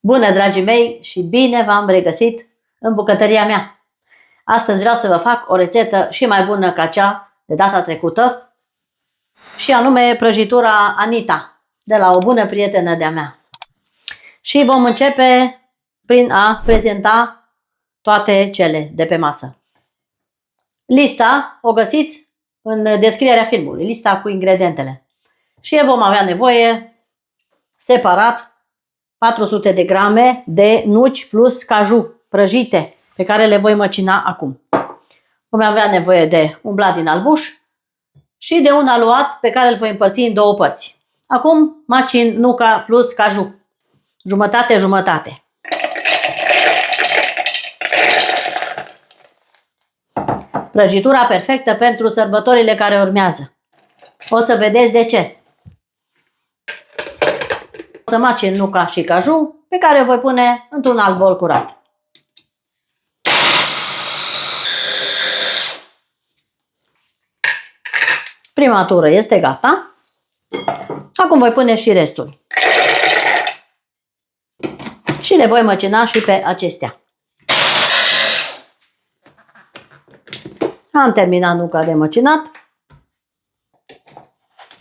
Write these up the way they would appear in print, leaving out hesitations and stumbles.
Bună, dragii mei, și bine v-am regăsit în bucătăria mea. Astăzi vreau să vă fac o rețetă și mai bună ca cea de data trecută, și anume prăjitura Anita, de la o bună prietenă de-a mea. Și vom începe prin a prezenta toate cele de pe masă. Lista o găsiți în descrierea filmului, lista cu ingredientele. Și vom avea nevoie separat 400 de grame de nuci plus caju prăjite, pe care le voi măcina acum. Vom avea nevoie de un blat din albuș și de un aluat pe care îl voi împărți în două părți. Acum macin nuca plus caju, jumătate-jumătate. Prăjitura perfectă pentru sărbătorile care urmează. O să vedeți de ce. O să macin nuca și caju, pe care o voi pune într-un alt bol curat. Prima tură este gata. Acum voi pune și restul. Și le voi măcina și pe acestea. Am terminat nuca de măcinat.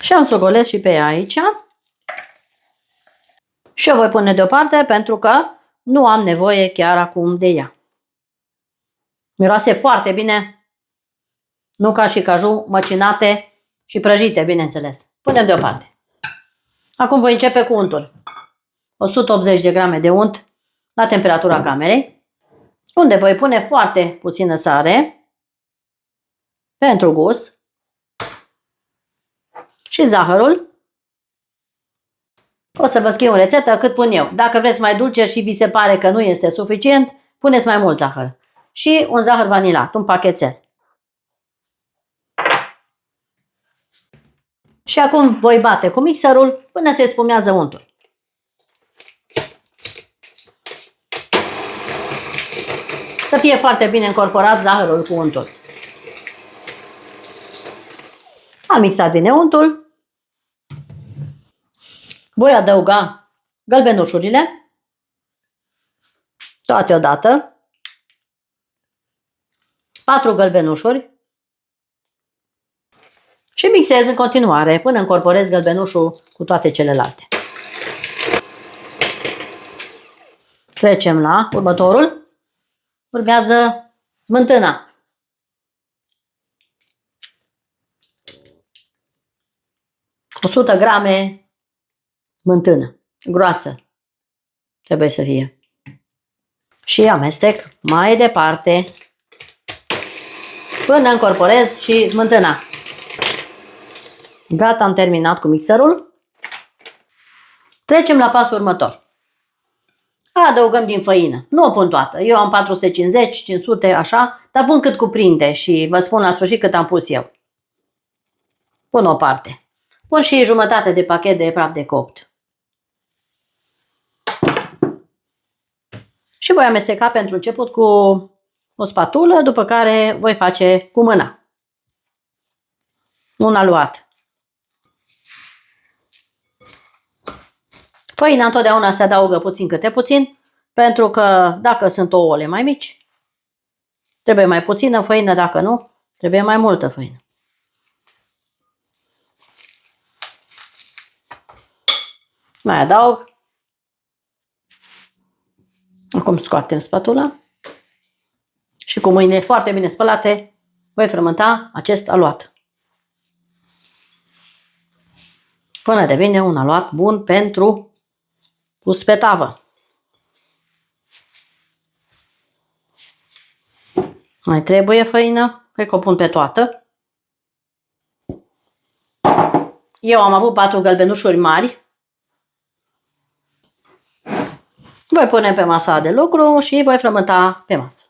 Și am să o golesc și pe ea aici. Și o voi pune deoparte pentru că nu am nevoie chiar acum de ea. Miroase foarte bine nuca și caju măcinate și prăjite, bineînțeles. Punem deoparte. Acum voi începe cu untul. 180 de grame de unt la temperatura camerei, unde voi pune foarte puțină sare pentru gust și zahărul. O să vă schimb rețeta cât pun eu. Dacă vreți mai dulce și vi se pare că nu este suficient, puneți mai mult zahăr. Și un zahăr vanilat, un pachetel. Și acum voi bate cu mixerul până se spumează untul. Să fie foarte bine încorporat zahărul cu untul. Am mixat bine untul. Voi adăuga gălbenușurile, toate odată, 4 gălbenușuri, și mixez în continuare până încorporez gălbenușul cu toate celelalte. Trecem la următorul. Urmează smântâna. O 100 grame smântână, groasă trebuie să fie. Și amestec mai departe până încorporez și smântâna. Gata, am terminat cu mixerul. Trecem la pasul următor. Adăugăm din făină. Nu o pun toată. Eu am 450, 500, așa, dar pun cât cuprinde și vă spun la sfârșit cât am pus eu. Pun o parte. Pun și jumătate de pachet de praf de copt. Și voi amesteca pentru început cu o spatulă, după care voi face cu mâna. Un aluat. Făina întotdeauna se adaugă puțin câte puțin, pentru că dacă sunt ouăle mai mici, trebuie mai puțină făină, dacă nu, trebuie mai multă făină. Mai adaug. Acum scoatem spatula și cu mâinile foarte bine spălate voi frământa acest aluat până devine un aluat bun pentru pus pe tavă. Mai trebuie făină, cred că o pun pe toată. Eu am avut 4 gălbenușuri mari. Voi pune pe masa de lucru și voi frământa pe masă.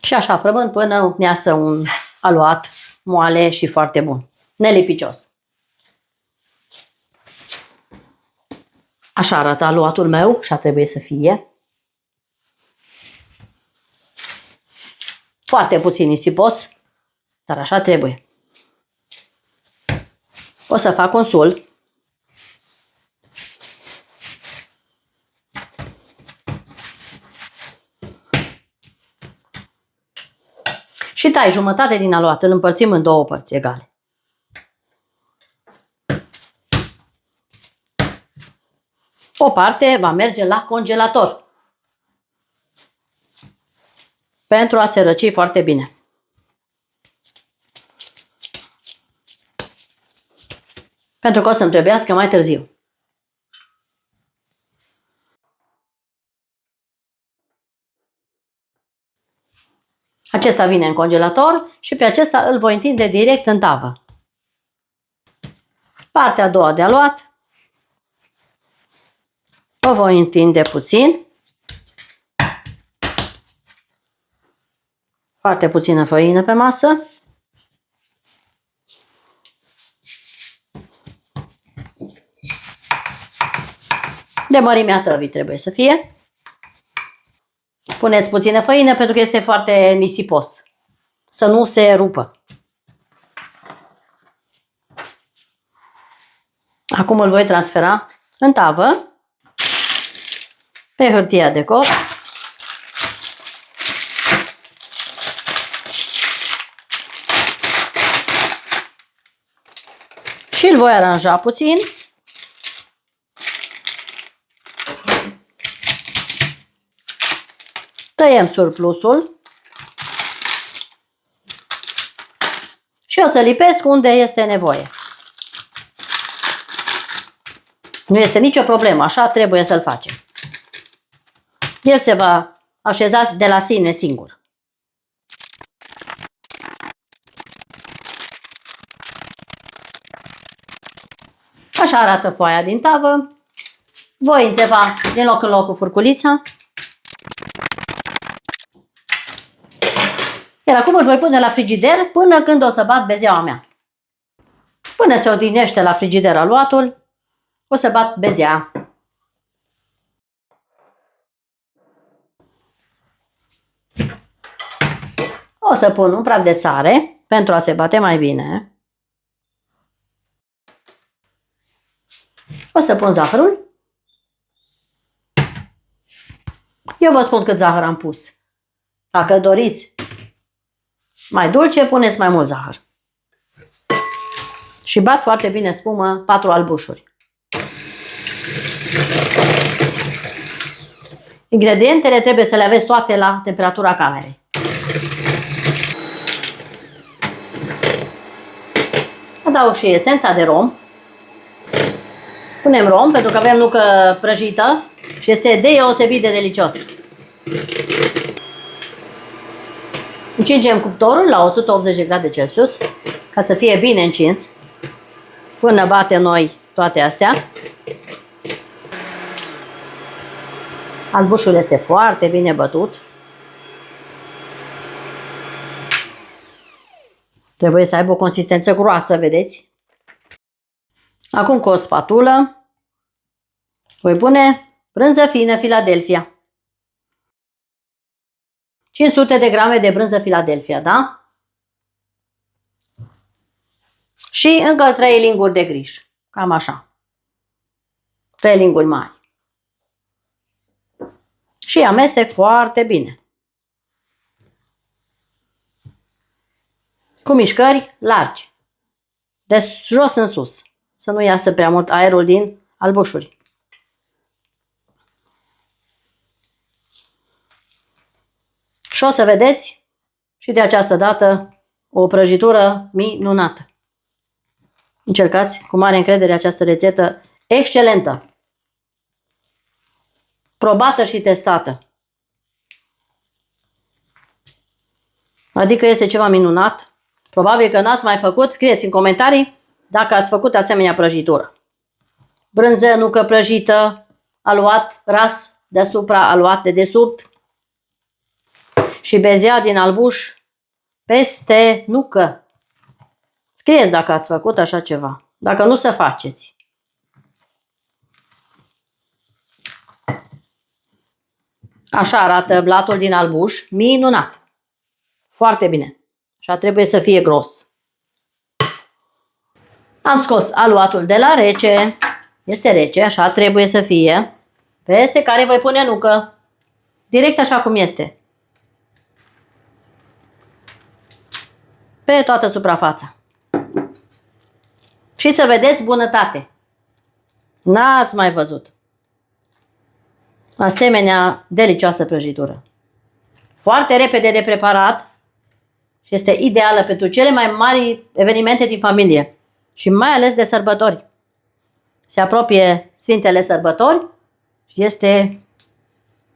Și așa frământ până mi-iasă un aluat moale și foarte bun, nelipicios. Așa arată aluatul meu și trebuie să fie. Foarte puțin nisipos, dar așa trebuie. O să fac un sul Și tai jumătate din aluat, îl împărțim în două părți egale. O parte va merge la congelator pentru a se răci foarte bine. Pentru că o să-mi trebuiască mai târziu. Acesta vine în congelator și pe acesta îl voi întinde direct în tavă. Partea a doua de aluat o voi întinde puțin. Foarte puțină făină pe masă. De mărimea tăvii trebuie să fie. Puneți puțină făină pentru că este foarte nisipos. Să nu se rupă. Acum îl voi transfera în tavă pe hârtia de cop. Și îl voi aranja puțin. Tăiem surplusul și o să lipesc unde este nevoie. Nu este nicio problemă, așa trebuie să-l facem. El se va așeza de la sine singur. Așa arată foaia din tavă. Voi înțepa din loc în loc cu furculița. Iar acum îl voi pune la frigider până când o să bat bezeaua mea. Până se odihnește la frigider aluatul, o să bat bezea. O să pun un praf de sare pentru a se bate mai bine. O să pun zahărul. Eu vă spun cât zahăr am pus. Dacă doriți mai dulce, puneți mai mult zahăr. Și bat foarte bine spumă 4 albușuri. Ingredientele trebuie să le aveți toate la temperatura camerei. Adaug și esența de rom. Punem rom pentru că avem nucă prăjită și este deosebit de delicios. Încingem cuptorul la 180 de grade Celsius ca să fie bine încins până bate noi toate astea. Albușul este foarte bine bătut. Trebuie să aibă o consistență groasă, vedeți? Acum cu o spatulă voi pune brânză fină Philadelphia. 500 de grame de brânză Philadelphia, da? Și încă 3 linguri de griș. Cam așa. 3 linguri mari. Și amestec foarte bine. Cu mișcări largi. De jos în sus. Să nu iasă prea mult aerul din albușuri. Și o să vedeți și de această dată o prăjitură minunată. Încercați cu mare încredere această rețetă excelentă. Probată și testată. Adică este ceva minunat. Probabil că n-ați mai făcut. Scrieți în comentarii dacă ați făcut asemenea prăjitură. Brânză, nucă prăjită, aluat ras deasupra, aluat de desubt și bezea din albuș peste nucă. Scrieți dacă ați făcut așa ceva. Dacă nu, să faceți. Așa arată blatul din albuș. Minunat. Foarte bine. Așa trebuie să fie gros. Am scos aluatul de la rece. Este rece, așa trebuie să fie. Peste care voi pune nucă. Direct așa cum este. pe toată suprafața. Și să vedeți bunătate. N-ați mai văzut asemenea delicioasă prăjitură. Foarte repede de preparat și este ideală pentru cele mai mari evenimente din familie și mai ales de sărbători. Se apropie Sfintele Sărbători și este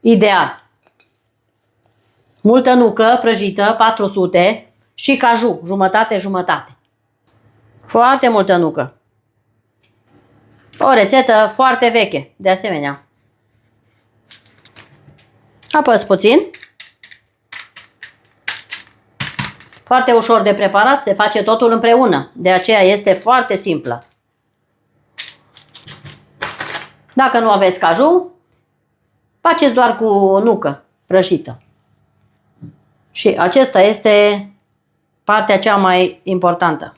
ideal. Multă nucă prăjită, 400, și caju, jumătate-jumătate. Foarte multă nucă. O rețetă foarte veche, de asemenea. Apăs puțin. Foarte ușor de preparat, se face totul împreună. De aceea este foarte simplă. Dacă nu aveți caju, faceți doar cu nucă prăjită. Și acesta este partea cea mai importantă.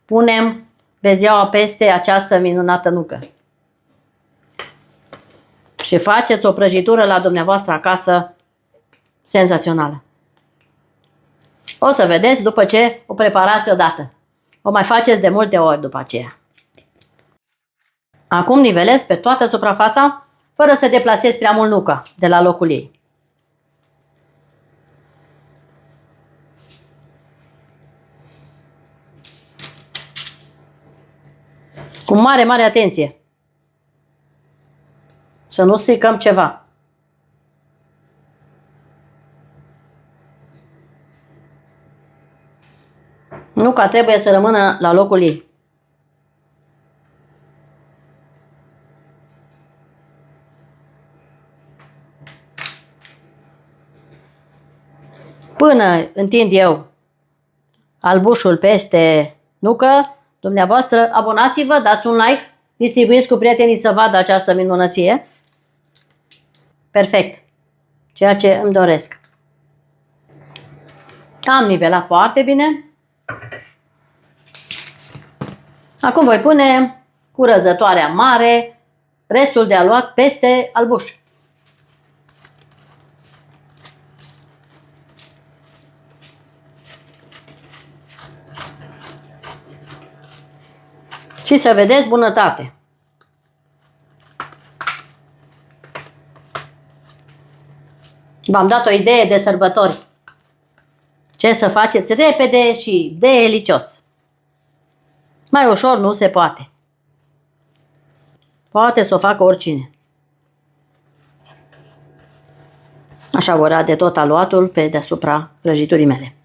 Punem bezeaua peste această minunată nucă. Și faceți o prăjitură la dumneavoastră acasă senzațională. O să vedeți după ce o preparați odată. O mai faceți de multe ori după aceea. Acum nivelez pe toată suprafața fără să deplasez prea mult nuca de la locul ei. Cu mare, mare atenție. Să nu stricăm ceva. Nuca trebuie să rămână la locul ei. Până întind eu albușul peste nucă, dumneavoastră abonați-vă, dați un like, distribuiți cu prietenii să vadă această minunăție. Perfect. Ceea ce îmi doresc. Am nivelat foarte bine. Acum voi pune cu răzătoarea mare restul de aluat peste albuș. Și să vedeți bunătate. V-am dat o idee de sărbători. Ce să faceți repede și delicios. Mai ușor nu se poate. Poate să o facă oricine. Așa vor arde tot aluatul pe deasupra prăjiturii mele.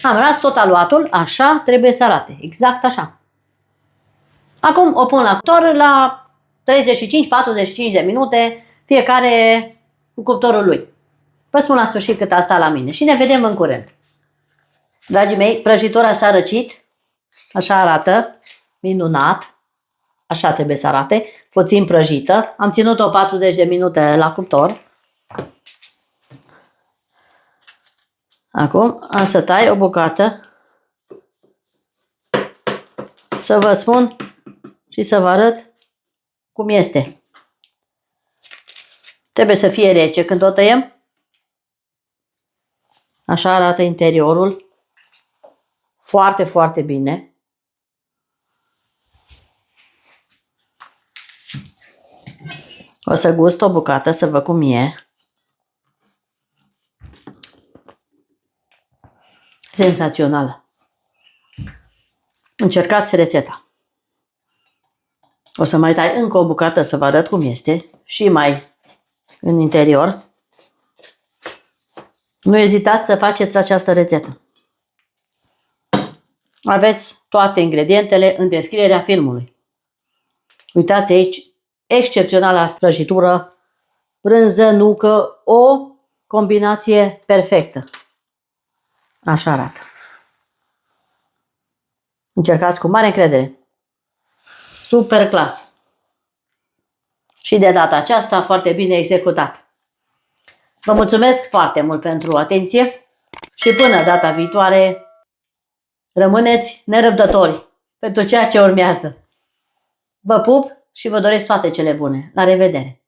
Am ras tot aluatul, așa trebuie să arate, exact așa. Acum o pun la cuptor la 35-45 de minute, fiecare cu cuptorul lui. Vă spun la sfârșit cât a stat la mine și ne vedem în curând. Dragii mei, prăjitura s-a răcit, așa arată, minunat, așa trebuie să arate, puțin prăjită. Am ținut-o 40 de minute la cuptor. Acum am să tai o bucată să vă spun și să vă arăt cum este. Trebuie să fie rece când o tăiem. Așa arată interiorul. Foarte, foarte bine. O să gust o bucată să văd cum e. Senzațională. Încercați rețeta. O să mai tai încă o bucată să vă arăt cum este și mai în interior. Nu ezitați să faceți această rețetă. Aveți toate ingredientele în descrierea filmului. Uitați aici, excepțională prăjitură, brânză, nucă, o combinație perfectă. Așa arată. Încercați cu mare încredere. Super clasă. Și de data aceasta foarte bine executat. Vă mulțumesc foarte mult pentru atenție și până data viitoare rămâneți nerăbdători pentru ceea ce urmează. Vă pup și vă doresc toate cele bune. La revedere!